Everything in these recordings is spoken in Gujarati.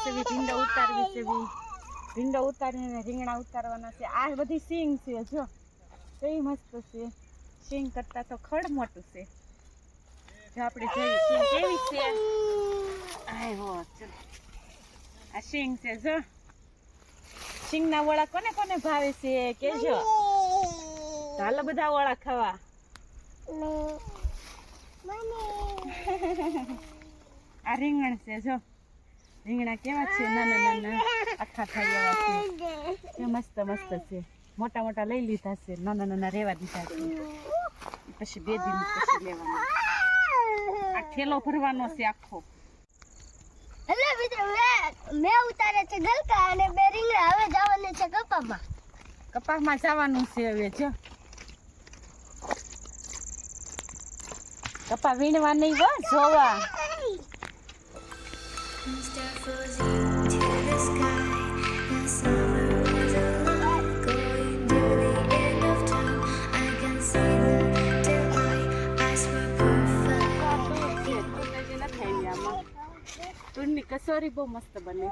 છે ભીંડા ઉતારવી છે ભીંડા ઉતારીને રીંગણા ઉતારવાના છે આ બધી સિંગ છે જો કઈ મસ્ત છે સિંગ કરતા તો ખડ મોટું છે જો આપણે જોઈ સિંગ કેવી છે આયો ચલ આ સિંગ છે જો સિંગના વડા કોને કોને ભાવે છે કેજો ચાલો બધા વડા ખાવા આ રીંગણ છે જો રીંગણા કેવા છે નાના નાના આખા થાય એવા છે મસ્ત મસ્ત છે મોટા મોટા લઈ લીધા છે નાના નાના રેવા દીધા છે પછી 2 દિન પછી લેવાના આ ઠેલો ભરવાનો છે આખો હેલો મિત્રો મે ઉતારે છે ગલકા અને 2 રીંગણા હવે જવાનું છે કપામાં જવાનું છે હવે જો કપા વીણવા નહીં હો જોવા તુરની કસોરી બહુ મસ્ત બને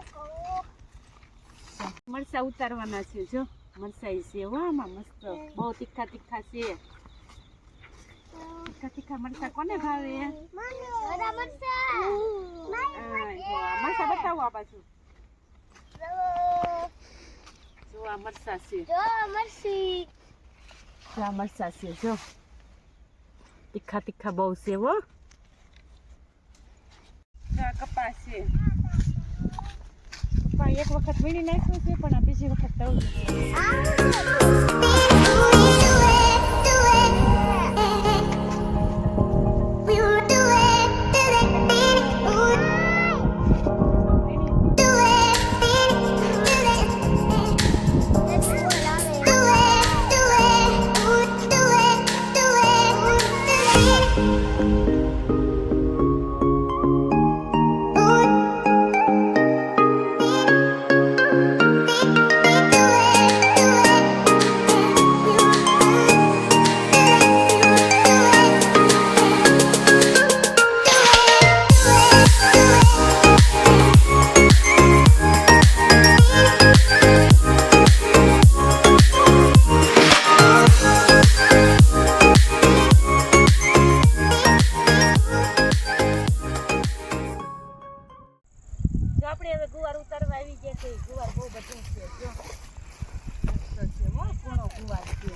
મરચા ઉતારવાના છે જો મરચાઈ છે આમાં મસ્ત બહુ તીખા તીખા છે તીખા મરચા કોને ભાવે મરચા બતાવો આ બાજુ જો આ મરચા છે આ મરચા છે જો તીખા તીખા બહુ છે હો કપા છે કપા એક વખત વીણી નાખ્યું છે પણ આ બીજી વખત તળું આપણે હવે ગુવાર ઉતારવા આવી ગયા છે ગુવાર બહુ બધું છે જો મસ્ત છે હો કોણો ગુવાર છે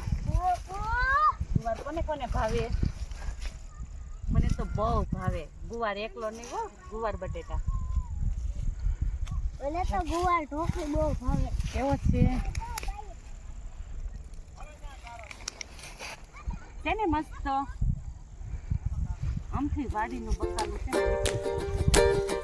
ગુવાર કોને કોને ભાવે મને તો બહુ ભાવે ગુવાર એકલો નહીં હો ગુવાર બટેટા મને તો ગુવાર ઢોકળી બહુ ભાવે કેવો છે ને મસ્ત આમથી વાડીનું બકાલું છે ને